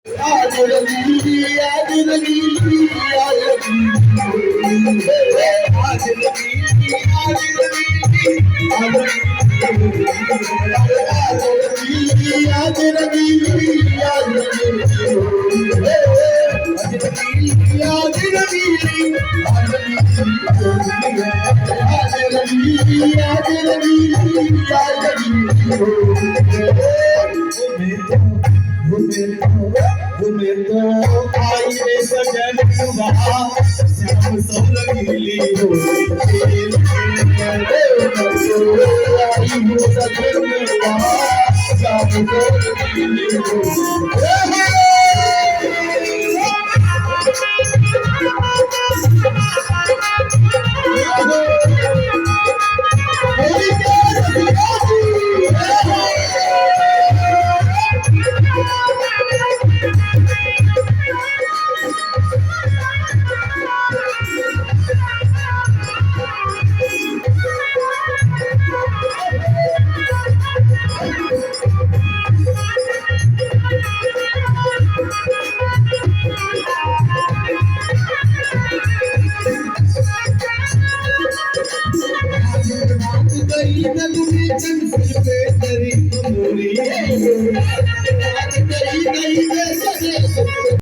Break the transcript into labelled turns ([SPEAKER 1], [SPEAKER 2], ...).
[SPEAKER 1] आज रंगी आज रंगी आज रंगी आज रंगी आज रंगी आज रंगी आज आई रे सजन श्याम सौरंगीली हो आई हो सजन श्याम सौरंगीली हो गई